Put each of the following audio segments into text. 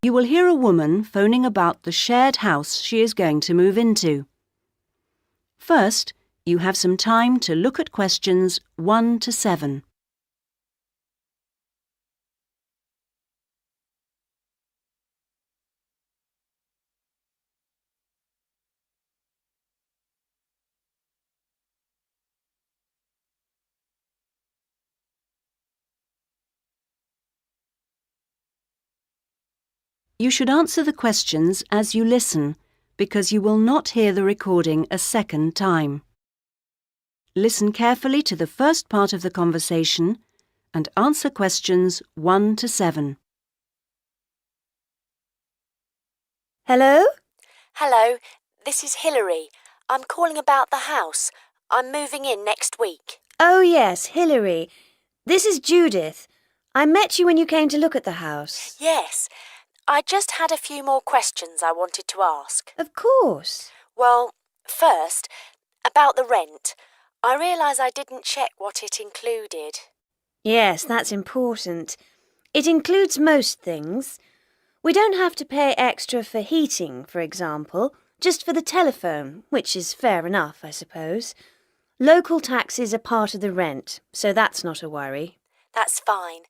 You will hear a woman phoning about the shared house she is going to move into. First, you have some time to look at questions 1 to 7. You should answer the questions as you listen, because you will not hear the recording a second time. Listen carefully to the first part of the conversation and answer questions 1 to 7. Hello? Hello, this is Hilary. I'm calling about the house. I'm moving in next week. Oh, yes, Hilary. This is Judith. I met you when you came to look at the house. Yes, I just had a few more questions I wanted to ask. Of course. Well, first, about the rent. I realise I didn't check what it included. Yes, that's important. It includes most things. We don't have to pay extra for heating, for example, just for the telephone, which is fair enough, I suppose. Local taxes are part of the rent, so that's not a worry. That's fine.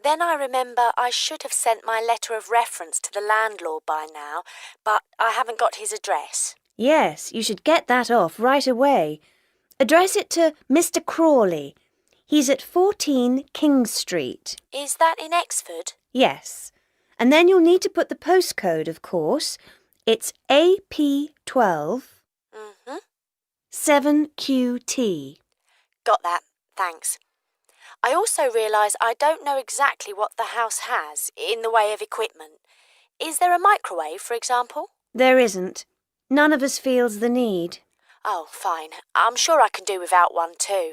Then I remember I should have sent my letter of reference to the landlord by now, but I haven't got his address. Yes, you should get that off right away. Address it to Mr. Crawley. He's at 14 King Street. Is that in Exford? Yes. And then you'll need to put the postcode, of course. It's AP12 7QT. Got that, thanks. I also realise I don't know exactly what the house has in the way of equipment. Is there a microwave, for example? There isn't. None of us feels the need. Oh, fine. I'm sure I can do without one too.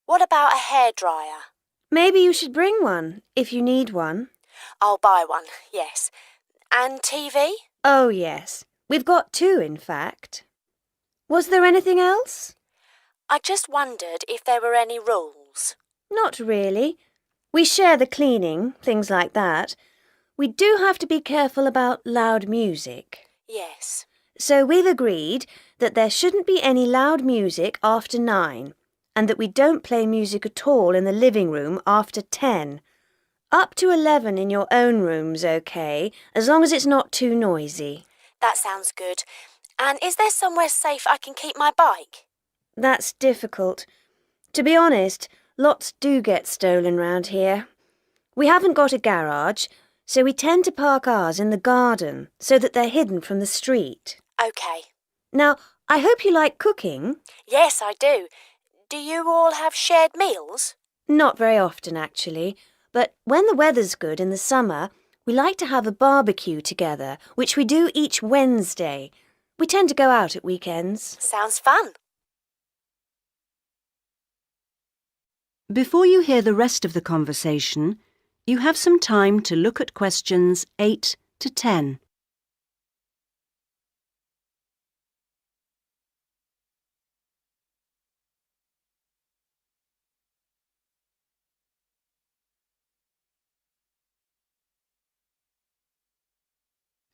What about a hairdryer? Maybe you should bring one, if you need one. I'll buy one, yes. And TV? Oh, yes. We've got 2, in fact. Was there anything else? I just wondered if there were any rules. Not really. We share the cleaning, things like that. We do have to be careful about loud music. Yes. So we've agreed that there shouldn't be any loud music after 9, and that we don't play music at all in the living room after 10. Up to 11 in your own room's okay, as long as it's not too noisy. That sounds good. And is there somewhere safe I can keep my bike? That's difficult. To be honest, lots do get stolen round here. We haven't got a garage, so we tend to park ours in the garden so that they're hidden from the street. OK. Now, I hope you like cooking. Yes, I do. Do you all have shared meals? Not very often, actually. But when the weather's good in the summer, we like to have a barbecue together, which we do each Wednesday. We tend to go out at weekends. Sounds fun. Before you hear the rest of the conversation, you have some time to look at questions 8 to 10.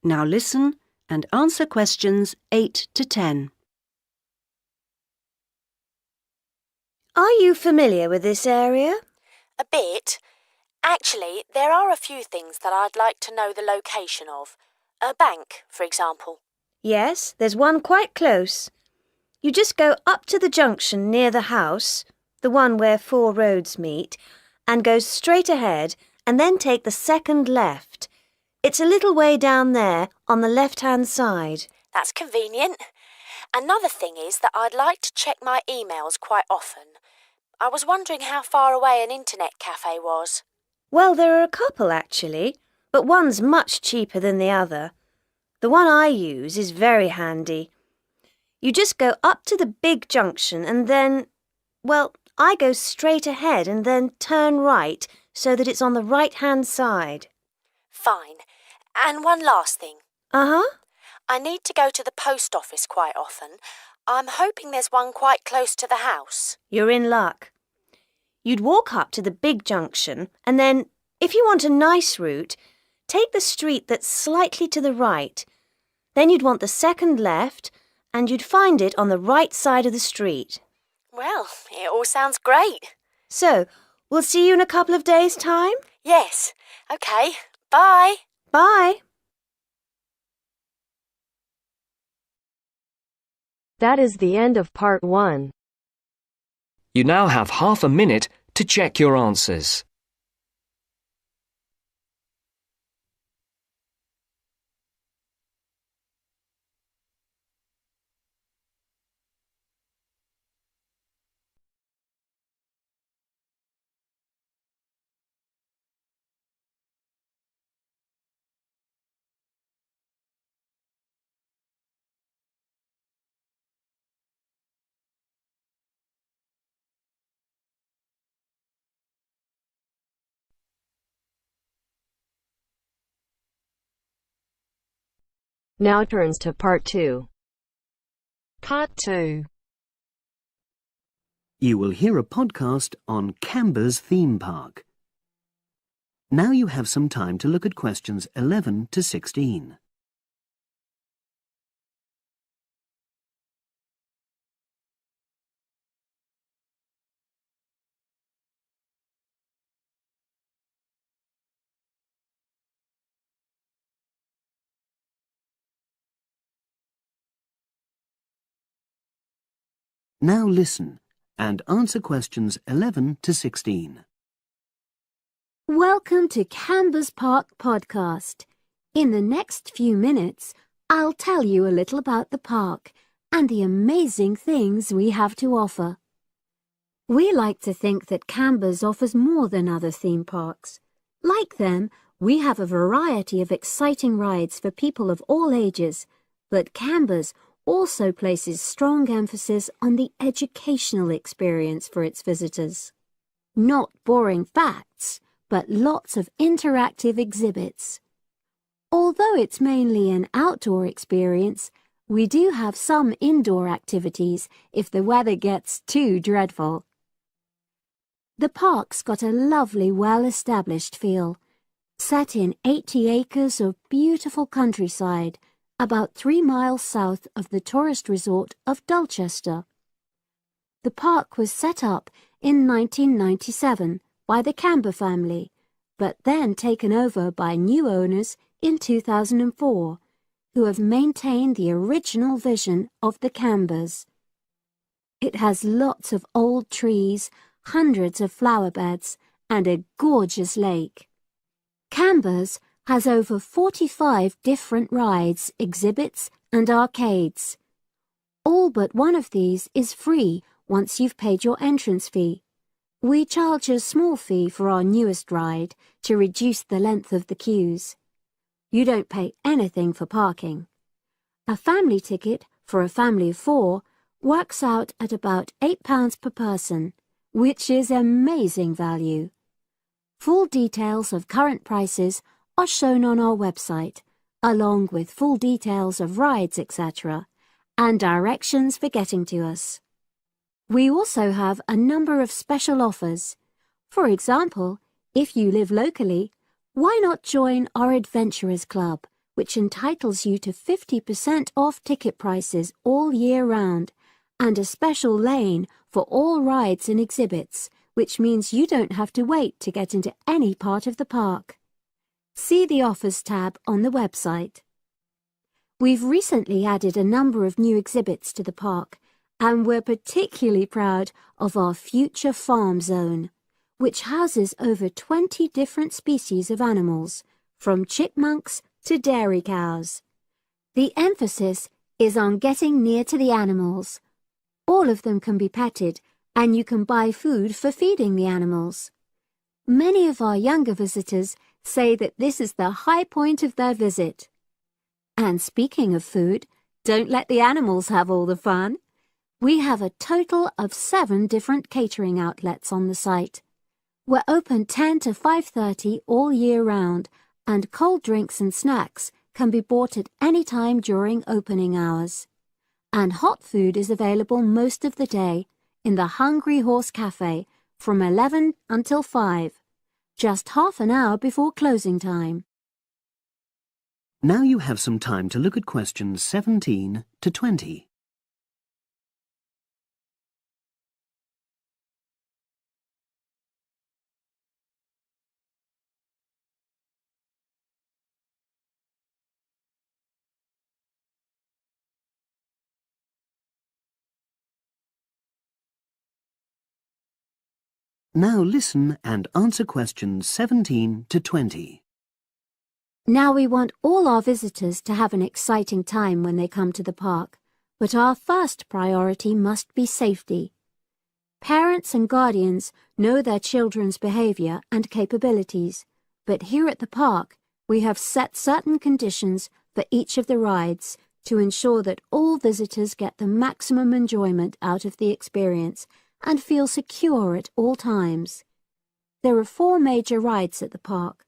Now listen and answer questions 8 to 10. Are you familiar with this area? A bit. Actually, there are a few things that I'd like to know the location of. A bank, for example. Yes, there's one quite close. You just go up to the junction near the house, the one where 4 roads meet, and go straight ahead and then take the second left. It's a little way down there on the left-hand side. That's convenient. Another thing is that I'd like to check my emails quite often. I was wondering how far away an internet cafe was. Well, there are a couple, actually, but one's much cheaper than the other. The one I use is very handy. You just go up to the big junction and then, well, I go straight ahead and then turn right so that it's on the right-hand side. Fine. And one last thing. Uh-huh. I need to go to the post office quite often. I'm hoping there's one quite close to the house. You're in luck. You'd walk up to the big junction and then, if you want a nice route, take the street that's slightly to the right. Then you'd want the second left, and you'd find it on the right side of the street. Well, it all sounds great. So, we'll see you in a couple of days' time? Yes. OK. Bye. Bye. That is the end of part 1. You now have half a minute to check your answers. Now turns to part 2. Part 2. You will hear a podcast on Camber's theme park. Now you have some time to look at questions 11 to 16. Now listen and answer questions 11 to 16. Welcome to Camber's Park podcast. In the next few minutes, I'll tell you a little about the park and the amazing things we have to offer. We like to think that Camber's offers more than other theme parks. Like them, we have a variety of exciting rides for people of all ages, but Camber's also places strong emphasis on the educational experience for its visitors. Not boring facts, but lots of interactive exhibits. Although it's mainly an outdoor experience, we do have some indoor activities if the weather gets too dreadful. The park's got a lovely, well-established feel, set in 80 acres of beautiful countryside, about 3 miles south of the tourist resort of Dulchester. The park was set up in 1997 by the Camber family, but then taken over by new owners in 2004, who have maintained the original vision of the Cambers. It has lots of old trees, hundreds of flower beds, and a gorgeous lake. Cambers has over 45 different rides, exhibits, and arcades. All but one of these is free once you've paid your entrance fee. We charge a small fee for our newest ride to reduce the length of the queues. You don't pay anything for parking. A family ticket for a family of 4 works out at about £8 per person, which is amazing value. Full details of current prices are shown on our website, along with full details of rides, etc., and directions for getting to us. We also have a number of special offers. For example, if you live locally, why not join our Adventurers Club, which entitles you to 50% off ticket prices all year round, and a special lane for all rides and exhibits, which means you don't have to wait to get into any part of the park. See the Offers tab on the website. We've recently added a number of new exhibits to the park, and we're particularly proud of our Future Farm Zone, which houses over 20 different species of animals, from chipmunks to dairy cows. The emphasis is on getting near to the animals. All of them can be petted, and you can buy food for feeding the animals. Many of our younger visitors say that this is the high point of their visit. And speaking of food, don't let the animals have all the fun. We have a total of 7 different catering outlets on the site. We're open 10 to 5:30 all year round, and cold drinks and snacks can be bought at any time during opening hours. And hot food is available most of the day in the Hungry Horse Cafe from 11 until 5. Just half an hour before closing time. Now you have some time to look at questions 17 to 20. Now listen and answer questions 17 to 20. Now we want all our visitors to have an exciting time when they come to the park, but our first priority must be safety. Parents and guardians know their children's behaviour and capabilities, but here at the park we have set certain conditions for each of the rides to ensure that all visitors get the maximum enjoyment out of the experience and feel secure at all times. There are 4 major rides at the park.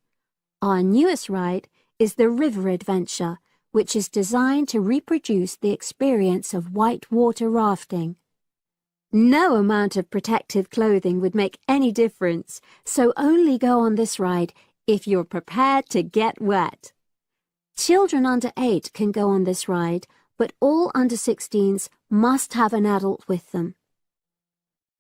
Our newest ride is the River Adventure, which is designed to reproduce the experience of whitewater rafting. No amount of protective clothing would make any difference, so only go on this ride if you're prepared to get wet. Children under 8 can go on this ride, but all under 16s must have an adult with them.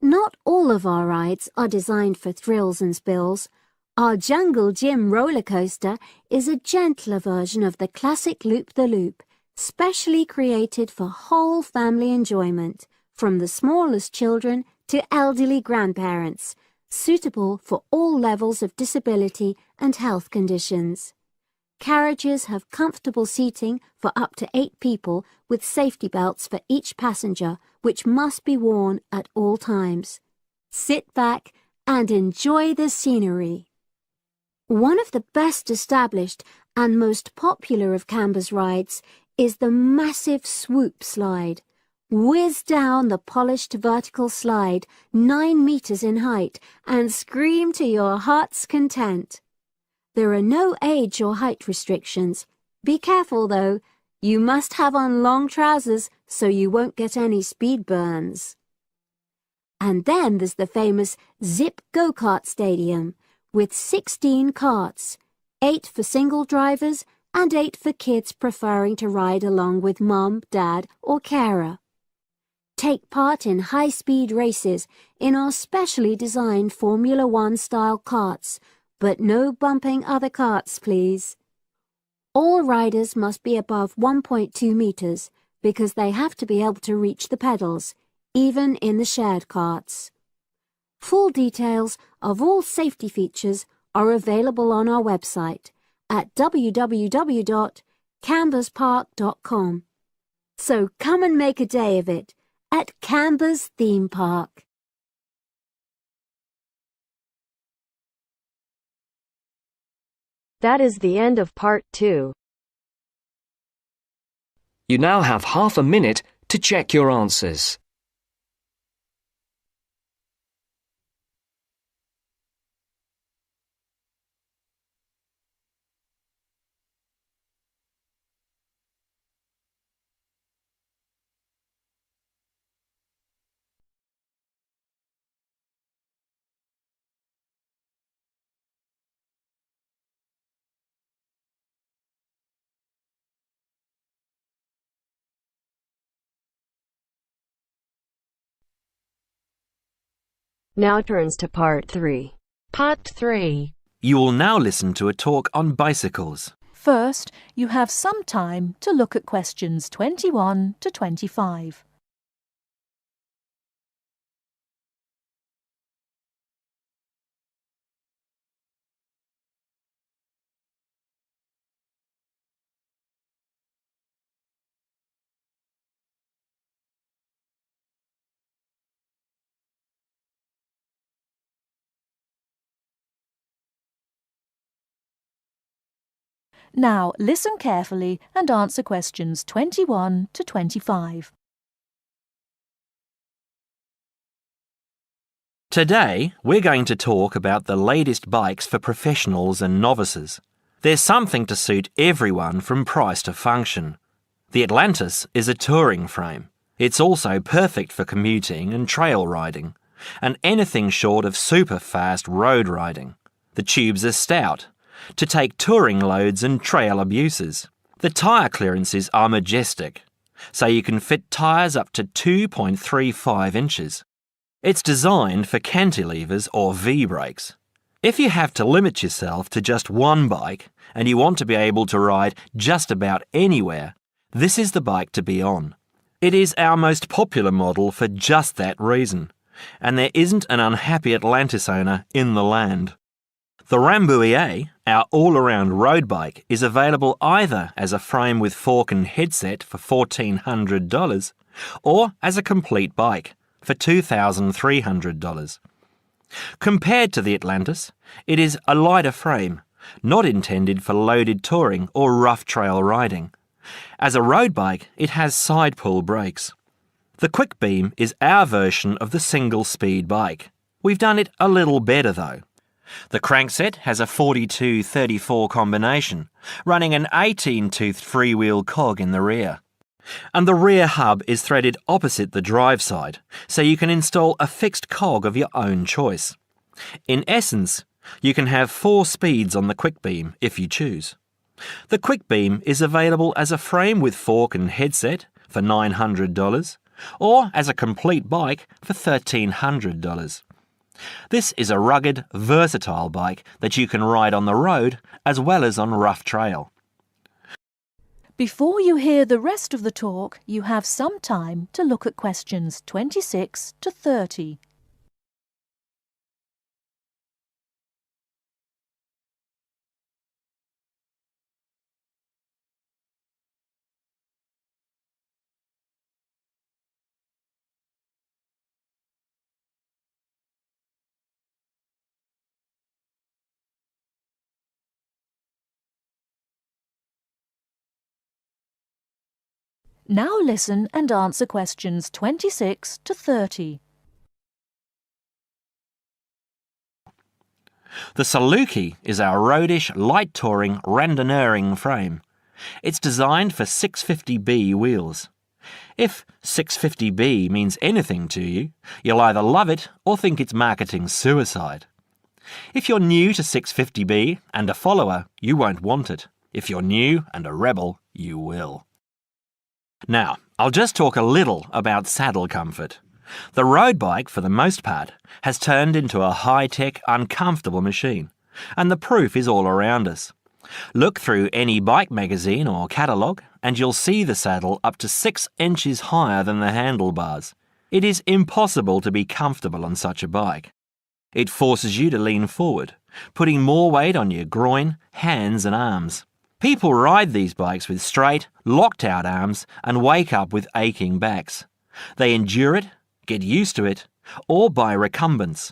Not all of our rides are designed for thrills and spills. Our Jungle Gym roller coaster is a gentler version of the classic Loop-the-Loop, specially created for whole family enjoyment, from the smallest children to elderly grandparents, suitable for all levels of disability and health conditions. Carriages have comfortable seating for up to 8 people with safety belts for each passenger, which must be worn at all times. Sit back and enjoy the scenery. One of the best established and most popular of Canberra's rides is the massive swoop slide. Whiz down the polished vertical slide 9 meters in height and scream to your heart's content. There are no age or height restrictions. Be careful though, you must have on long trousers so you won't get any speed burns. And then there's the famous Zip Go-Kart Stadium with 16 karts, 8 for single drivers and 8 for kids preferring to ride along with mum, dad or carer. Take part in high-speed races in our specially designed Formula 1 style karts, but no bumping other karts, please. All riders must be above 1.2 meters because they have to be able to reach the pedals, even in the shared karts. Full details of all safety features are available on our website at www.camberspark.com. So come and make a day of it at Canberra's theme park. That is the end of part 2. You now have half a minute to check your answers. Now turns to part 3. Part 3. You will now listen to a talk on bicycles. First, you have some time to look at questions 21 to 25. Now listen carefully and answer questions 21 to 25. Today, we're going to talk about the latest bikes for professionals and novices. There's something to suit everyone from price to function. The Atlantis is a touring frame. It's also perfect for commuting and trail riding, and anything short of super fast road riding. The tubes are stout, to take touring loads and trail abuses. The tyre clearances are majestic, so you can fit tyres up to 2.35 inches. It's designed for cantilevers or V-brakes. If you have to limit yourself to just one bike and you want to be able to ride just about anywhere, this is the bike to be on. It is our most popular model for just that reason, and there isn't an unhappy Atlantis owner in the land. The Rambouillet, our all-around road bike, is available either as a frame with fork and headset for $1,400 or as a complete bike for $2,300. Compared to the Atlantis, it is a lighter frame, not intended for loaded touring or rough trail riding. As a road bike, it has side pull brakes. The Quick Beam is our version of the single-speed bike. We've done it a little better though. The crankset has a 42-34 combination, running an 18-toothed freewheel cog in the rear. And the rear hub is threaded opposite the drive side, so you can install a fixed cog of your own choice. In essence, you can have 4 speeds on the Quick Beam if you choose. The Quick Beam is available as a frame with fork and headset for $900 or as a complete bike for $1,300. This is a rugged, versatile bike that you can ride on the road as well as on rough trail. Before you hear the rest of the talk, you have some time to look at questions 26 to 30. Now listen and answer questions 26 to 30. The Saluki is our roadish, light touring, randonneuring frame. It's designed for 650B wheels. If 650B means anything to you, you'll either love it or think it's marketing suicide. If you're new to 650B and a follower, you won't want it. If you're new and a rebel, you will. Now, I'll just talk a little about saddle comfort. The road bike, for the most part, has turned into a high-tech, uncomfortable machine, and the proof is all around us. Look through any bike magazine or catalogue, and you'll see the saddle up to 6 inches higher than the handlebars. It is impossible to be comfortable on such a bike. It forces you to lean forward, putting more weight on your groin, hands and arms. People ride these bikes with straight, locked-out arms and wake up with aching backs. They endure it, get used to it, or buy recumbents.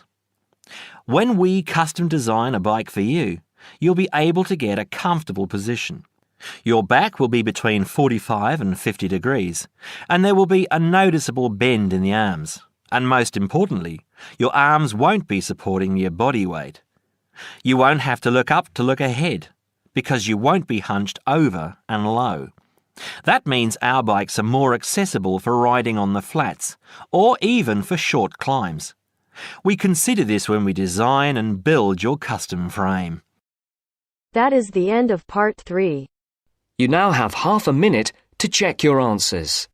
When we custom design a bike for you, you'll be able to get a comfortable position. Your back will be between 45 and 50 degrees, and there will be a noticeable bend in the arms. And most importantly, your arms won't be supporting your body weight. You won't have to look up to look ahead, because you won't be hunched over and low. That means our bikes are more accessible for riding on the flats, or even for short climbs. We consider this when we design and build your custom frame. That is the end of part 3. You now have half a minute to check your answers.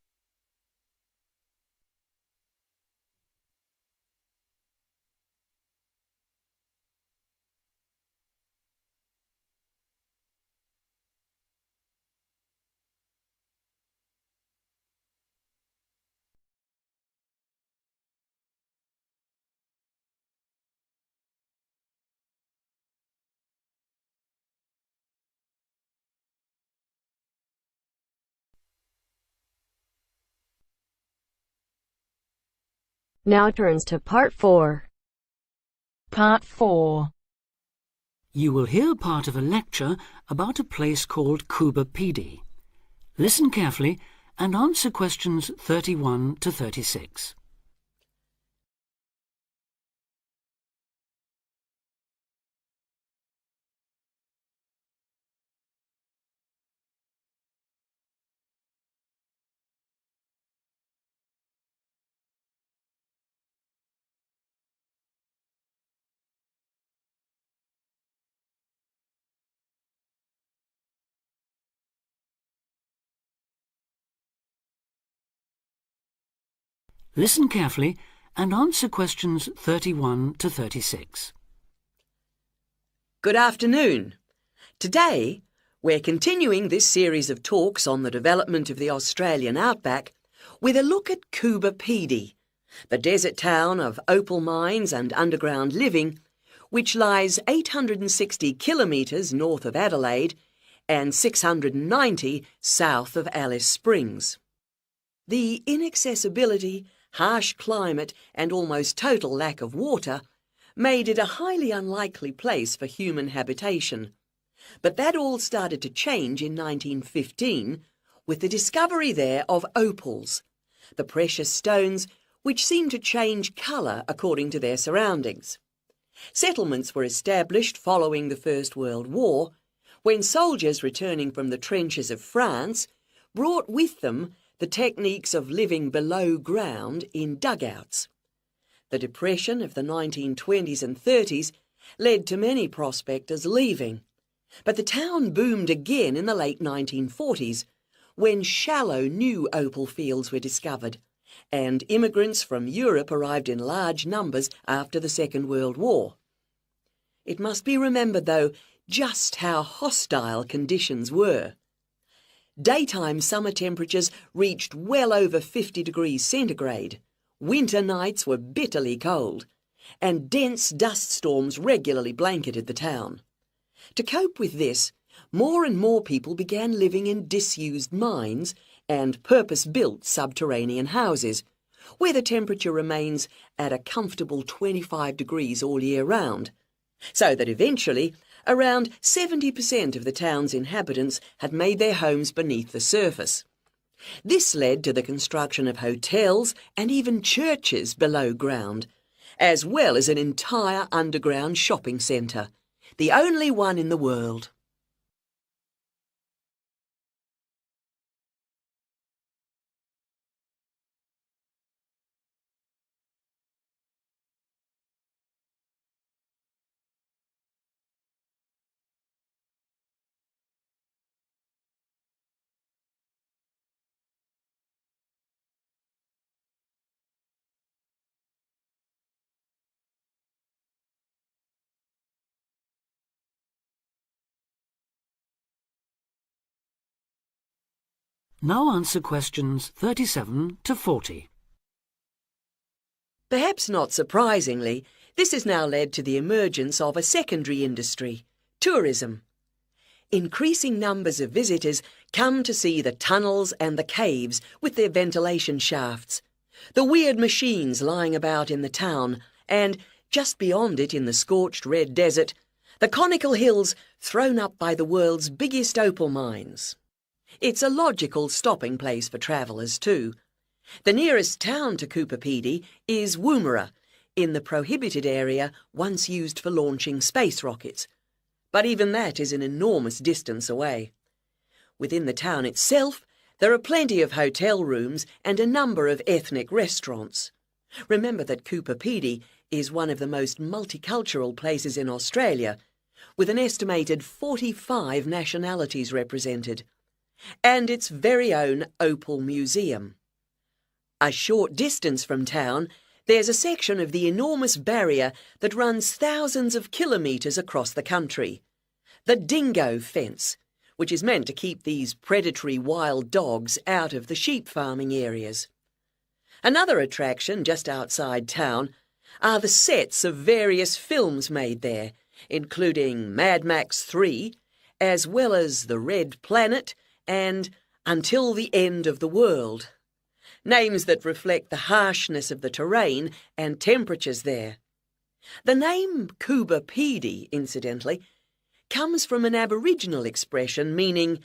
Now turns to part 4. Part 4. You will hear part of a lecture about a place called Cuba PD. Listen carefully and answer questions 31 to 36. Listen carefully and answer questions 31 to 36. Good afternoon. Today, we're continuing this series of talks on the development of the Australian outback with a look at Coober Pedy, the desert town of opal mines and underground living, which lies 860 kilometres north of Adelaide and 690 south of Alice Springs. The inaccessibility, harsh climate and almost total lack of water made it a highly unlikely place for human habitation. But that all started to change in 1915 with the discovery there of opals, the precious stones which seem to change colour according to their surroundings. Settlements were established following the First World War, when soldiers returning from the trenches of France brought with them the techniques of living below ground in dugouts. The depression of the 1920s and 30s led to many prospectors leaving, but the town boomed again in the late 1940s when shallow new opal fields were discovered, and immigrants from Europe arrived in large numbers after the Second World War. It must be remembered, though, just how hostile conditions were. Daytime summer temperatures reached well over 50 degrees centigrade, winter nights were bitterly cold, and dense dust storms regularly blanketed the town. To cope with this, more and more people began living in disused mines and purpose-built subterranean houses, where the temperature remains at a comfortable 25 degrees all year round, so that eventually around 70% of the town's inhabitants had made their homes beneath the surface. This led to the construction of hotels and even churches below ground, as well as an entire underground shopping centre, the only one in the world. Now answer questions 37 to 40. Perhaps not surprisingly, this has now led to the emergence of a secondary industry, tourism. Increasing numbers of visitors come to see the tunnels and the caves with their ventilation shafts, the weird machines lying about in the town, and, just beyond it in the scorched red desert, the conical hills thrown up by the world's biggest opal mines. It's a logical stopping place for travellers too. The nearest town to Coober Pedy is Woomera, in the prohibited area once used for launching space rockets. But even that is an enormous distance away. Within the town itself, there are plenty of hotel rooms and a number of ethnic restaurants. Remember that Coober Pedy is one of the most multicultural places in Australia, with an estimated 45 nationalities represented, and its very own Opal Museum. A short distance from town, there's a section of the enormous barrier that runs thousands of kilometres across the country, the dingo fence, which is meant to keep these predatory wild dogs out of the sheep farming areas. Another attraction just outside town are the sets of various films made there, including Mad Max 3, as well as The Red Planet and Until the End of the World, names that reflect the harshness of the terrain and temperatures there. The name Coober Pedy, incidentally, comes from an Aboriginal expression meaning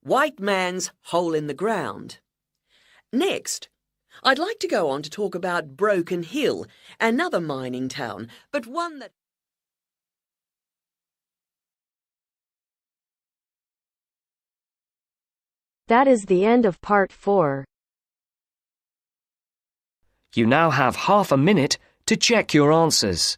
white man's hole in the ground. Next, I'd like to go on to talk about Broken Hill, another mining town, but one that... That is the end of part 4. You now have half a minute to check your answers.